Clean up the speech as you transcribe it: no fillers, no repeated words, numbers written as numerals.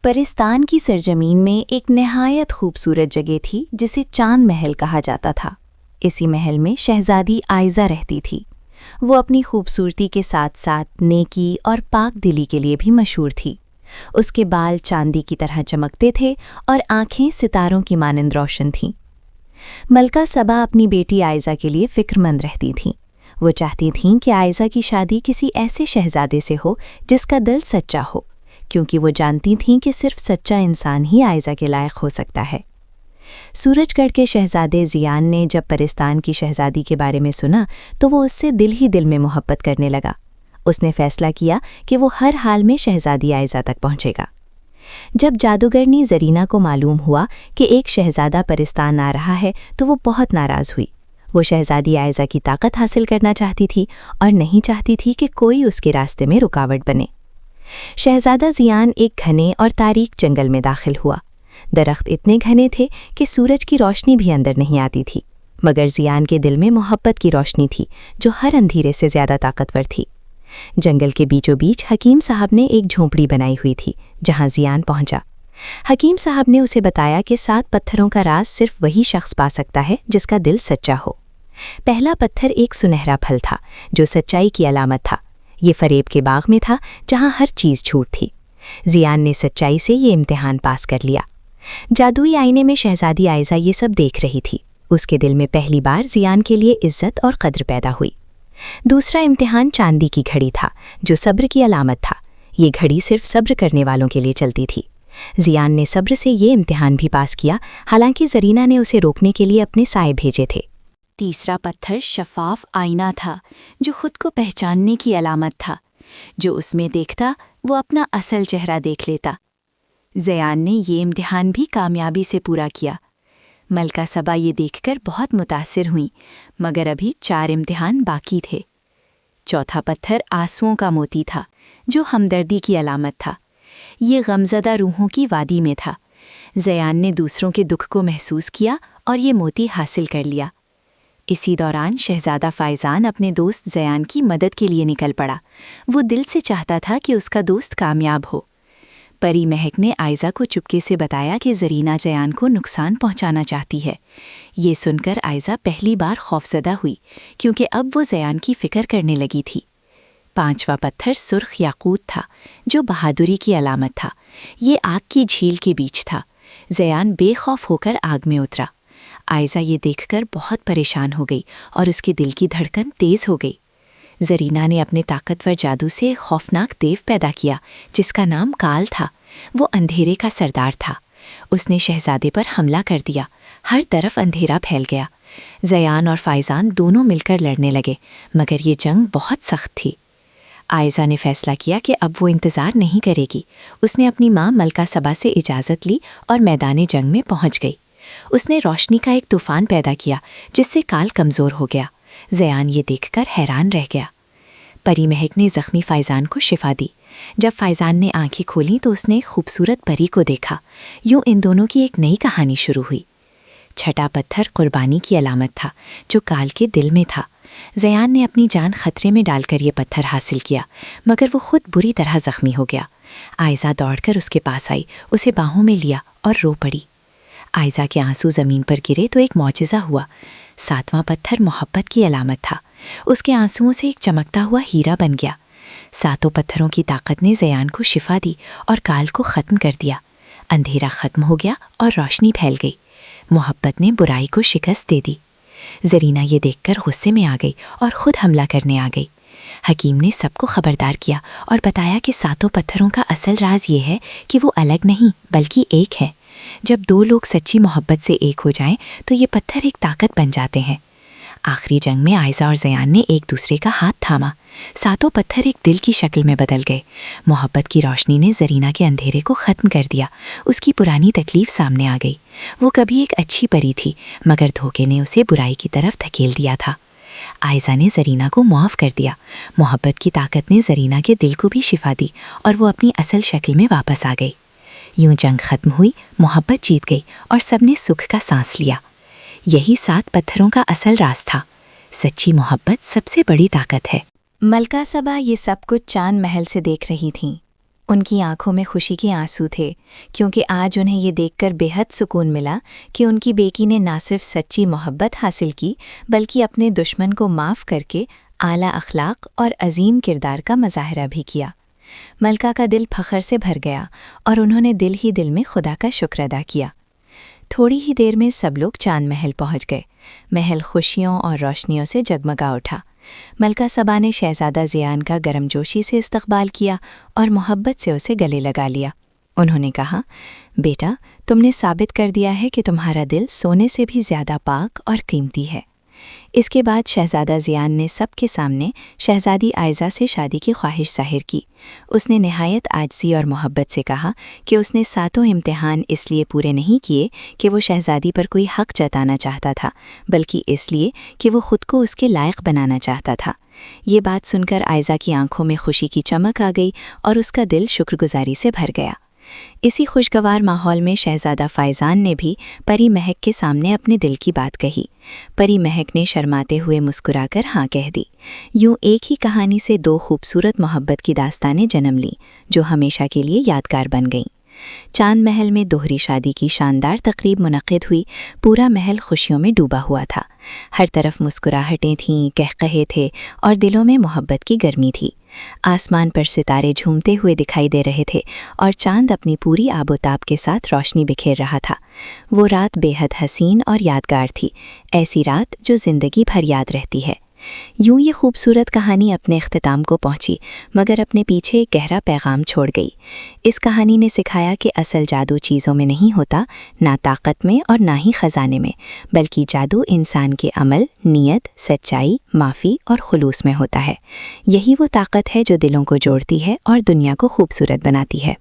پرستان کی سرزمین میں ایک نہایت خوبصورت جگہ تھی جسے چاند محل کہا جاتا تھا۔ اسی محل میں شہزادی آئزہ رہتی تھی۔ وہ اپنی خوبصورتی کے ساتھ ساتھ نیکی اور پاک دلی کے لیے بھی مشہور تھی۔ اس کے بال چاندی کی طرح چمکتے تھے اور آنکھیں ستاروں کی مانند روشن تھیں۔ ملکہ سبا اپنی بیٹی آئزہ کے لیے فکر مند رہتی تھیں۔ وہ چاہتی تھیں کہ آئزہ کی شادی کسی ایسے شہزادے سے ہو جس کا دل سچا ہو، کیونکہ وہ جانتی تھیں کہ صرف سچا انسان ہی آئزہ کے لائق ہو سکتا ہے۔ سورج گڑھ کے شہزادے زیان نے جب پرستان کی شہزادی کے بارے میں سنا تو وہ اس سے دل ہی دل میں محبت کرنے لگا۔ اس نے فیصلہ کیا کہ وہ ہر حال میں شہزادی آئزہ تک پہنچے گا۔ جب جادوگرنی زرینہ کو معلوم ہوا کہ ایک شہزادہ پرستان آ رہا ہے تو وہ بہت ناراض ہوئی۔ وہ شہزادی آئزہ کی طاقت حاصل کرنا چاہتی تھی اور نہیں چاہتی تھی کہ کوئی اس کے راستے میں رکاوٹ بنے۔ شہزادہ زیان ایک گھنے اور تاریک جنگل میں داخل ہوا۔ درخت اتنے گھنے تھے کہ سورج کی روشنی بھی اندر نہیں آتی تھی، مگر زیان کے دل میں محبت کی روشنی تھی جو ہر اندھیرے سے زیادہ طاقتور تھی۔ جنگل کے بیچوں بیچ حکیم صاحب نے ایک جھونپڑی بنائی ہوئی تھی جہاں زیان پہنچا۔ حکیم صاحب نے اسے بتایا کہ 7 پتھروں کا راز صرف وہی شخص پا سکتا ہے جس کا دل سچا ہو۔ پہلا پتھر ایک سنہرا پھل تھا جو سچائی کی علامت تھا۔ یہ فریب کے باغ میں تھا جہاں ہر چیز جھوٹ تھی۔ زیان نے سچائی سے یہ امتحان پاس کر لیا۔ جادوئی آئینے میں شہزادی آئزہ یہ سب دیکھ رہی تھی۔ اس کے دل میں پہلی بار زیان کے لیے عزت اور قدر پیدا ہوئی۔ دوسرا امتحان چاندی کی گھڑی تھا جو صبر کی علامت تھا۔ یہ گھڑی صرف صبر کرنے والوں کے لیے چلتی تھی۔ زیان نے صبر سے یہ امتحان بھی پاس کیا، حالانکہ زرینہ نے اسے روکنے کے لیے اپنے سائے بھیجے تھے۔ تیسرا پتھر شفاف آئینہ تھا جو خود کو پہچاننے کی علامت تھا۔ جو اس میں دیکھتا وہ اپنا اصل چہرہ دیکھ لیتا۔ زیان نے یہ امتحان بھی کامیابی سے پورا کیا۔ ملکہ سبا یہ دیکھ کر بہت متاثر ہوئیں، مگر ابھی 4 امتحان باقی تھے۔ چوتھا پتھر آنسوؤں کا موتی تھا جو ہمدردی کی علامت تھا۔ یہ غمزدہ روحوں کی وادی میں تھا۔ زیان نے دوسروں کے دکھ کو محسوس کیا اور یہ موتی حاصل کر لیا۔ اسی دوران شہزادہ فائزان اپنے دوست زیان کی مدد کے لیے نکل پڑا۔ وہ دل سے چاہتا تھا کہ اس کا دوست کامیاب ہو۔ پری مہک نے آئزہ کو چپکے سے بتایا کہ زرینہ زیان کو نقصان پہنچانا چاہتی ہے۔ یہ سن کر آئزہ پہلی بار خوفزدہ ہوئی، کیونکہ اب وہ زیان کی فکر کرنے لگی تھی۔ 5واں پتھر سرخ یاقوت تھا جو بہادری کی علامت تھا۔ یہ آگ کی جھیل کے بیچ تھا۔ زیان بے خوف ہو کر آگ میں اترا۔ آئزہ یہ دیکھ کر بہت پریشان ہو گئی اور اس کے دل کی دھڑکن تیز ہو گئی۔ زرینہ نے اپنے طاقتور جادو سے خوفناک دیو پیدا کیا جس کا نام کال تھا۔ وہ اندھیرے کا سردار تھا۔ اس نے شہزادے پر حملہ کر دیا۔ ہر طرف اندھیرا پھیل گیا۔ زیان اور فائزان دونوں مل کر لڑنے لگے، مگر یہ جنگ بہت سخت تھی۔ آئزہ نے فیصلہ کیا کہ اب وہ انتظار نہیں کرے گی۔ اس نے اپنی ماں ملکہ سبا سے اجازت لی اور میدان جنگ میں پہنچ گئی۔ اس نے روشنی کا ایک طوفان پیدا کیا جس سے کال کمزور ہو گیا۔ زیان یہ دیکھ کر حیران رہ گیا۔ پری مہک نے زخمی فائزان کو شفا دی۔ جب فائزان نے آنکھیں کھولیں تو اس نے ایک خوبصورت پری کو دیکھا۔ یوں ان دونوں کی ایک نئی کہانی شروع ہوئی۔ چھٹا پتھر قربانی کی علامت تھا جو کال کے دل میں تھا۔ زیان نے اپنی جان خطرے میں ڈال کر یہ پتھر حاصل کیا، مگر وہ خود بری طرح زخمی ہو گیا۔ آئزہ دوڑ کر اس کے پاس آئی، اسے باہوں میں لیا اور رو پڑی۔ آئزہ کے آنسو زمین پر گرے تو ایک معجزہ ہوا۔ 7واں پتھر محبت کی علامت تھا۔ اس کے آنسوؤں سے ایک چمکتا ہوا ہیرا بن گیا۔ 7 پتھروں کی طاقت نے زیان کو شفا دی اور کال کو ختم کر دیا۔ اندھیرا ختم ہو گیا اور روشنی پھیل گئی۔ محبت نے برائی کو شکست دے دی۔ زرینہ یہ دیکھ کر غصے میں آ گئی اور خود حملہ کرنے آ گئی۔ حکیم نے سب کو خبردار کیا اور بتایا کہ 7 پتھروں کا اصل راز یہ ہے کہ وہ الگ نہیں بلکہ ایک ہے۔ جب 2 لوگ سچی محبت سے ایک ہو جائیں تو یہ پتھر ایک طاقت بن جاتے ہیں۔ آخری جنگ میں آئزہ اور زیان نے ایک دوسرے کا ہاتھ تھاما۔ 7 پتھر ایک دل کی شکل میں بدل گئے۔ محبت کی روشنی نے زرینہ کے اندھیرے کو ختم کر دیا۔ اس کی پرانی تکلیف سامنے آ گئی۔ وہ کبھی ایک اچھی پری تھی، مگر دھوکے نے اسے برائی کی طرف دھکیل دیا تھا۔ آئزہ نے زرینہ کو معاف کر دیا۔ محبت کی طاقت نے زرینہ کے دل کو بھی شفا دی اور وہ اپنی اصل شکل میں واپس آ گئی۔ یوں جنگ ختم ہوئی، محبت جیت گئی اور سب نے سکھ کا سانس لیا۔ یہی 7 پتھروں کا اصل راز تھا۔ سچی محبت سب سے بڑی طاقت ہے۔ ملکہ سبا یہ سب کچھ چاند محل سے دیکھ رہی تھیں۔ ان کی آنکھوں میں خوشی کے آنسو تھے، کیونکہ آج انہیں یہ دیکھ کر بے حد سکون ملا کہ ان کی بیٹی نے نہ صرف سچی محبت حاصل کی بلکہ اپنے دشمن کو معاف کر کے اعلیٰ اخلاق اور عظیم کردار کا مظاہرہ بھی کیا۔ ملکہ کا دل فخر سے بھر گیا اور انہوں نے دل ہی دل میں خدا کا شکر ادا کیا۔ تھوڑی ہی دیر میں سب لوگ چاند محل پہنچ گئے۔ محل خوشیوں اور روشنیوں سے جگمگا اٹھا۔ ملکہ سبا نے شہزادہ زیان کا گرم جوشی سے استقبال کیا اور محبت سے اسے گلے لگا لیا۔ انہوں نے کہا، بیٹا، تم نے ثابت کر دیا ہے کہ تمہارا دل سونے سے بھی زیادہ پاک اور قیمتی ہے۔ اس کے بعد شہزادہ زیان نے سب کے سامنے شہزادی آئزہ سے شادی کی خواہش ظاہر کی۔ اس نے نہایت عاجزی اور محبت سے کہا کہ اس نے 7 امتحان اس لیے پورے نہیں کیے کہ وہ شہزادی پر کوئی حق جتانا چاہتا تھا، بلکہ اس لیے کہ وہ خود کو اس کے لائق بنانا چاہتا تھا۔ یہ بات سن کر آئزہ کی آنکھوں میں خوشی کی چمک آ گئی اور اس کا دل شکر گزاری سے بھر گیا۔ اسی خوشگوار ماحول میں شہزادہ فائزان نے بھی پری مہک کے سامنے اپنے دل کی بات کہی۔ پری مہک نے شرماتے ہوئے مسکرا کر ہاں کہہ دی۔ یوں ایک ہی کہانی سے 2 خوبصورت محبت کی داستانیں جنم لیں، جو ہمیشہ کے لیے یادگار بن گئیں۔ چاند محل میں دوہری شادی کی شاندار تقریب منعقد ہوئی۔ پورا محل خوشیوں میں ڈوبا ہوا تھا۔ ہر طرف مسکراہٹیں تھیں، قہقہے تھے اور دلوں میں محبت کی گرمی تھی۔ آسمان پر ستارے جھومتے ہوئے دکھائی دے رہے تھے اور چاند اپنی پوری آب و تاب کے ساتھ روشنی بکھیر رہا تھا۔ وہ رات بے حد حسین اور یادگار تھی، ایسی رات جو زندگی بھر یاد رہتی ہے۔ یوں یہ خوبصورت کہانی اپنے اختتام کو پہنچی، مگر اپنے پیچھے ایک گہرا پیغام چھوڑ گئی۔ اس کہانی نے سکھایا کہ اصل جادو چیزوں میں نہیں ہوتا، نہ طاقت میں اور نہ ہی خزانے میں، بلکہ جادو انسان کے عمل، نیت، سچائی، معافی اور خلوص میں ہوتا ہے۔ یہی وہ طاقت ہے جو دلوں کو جوڑتی ہے اور دنیا کو خوبصورت بناتی ہے۔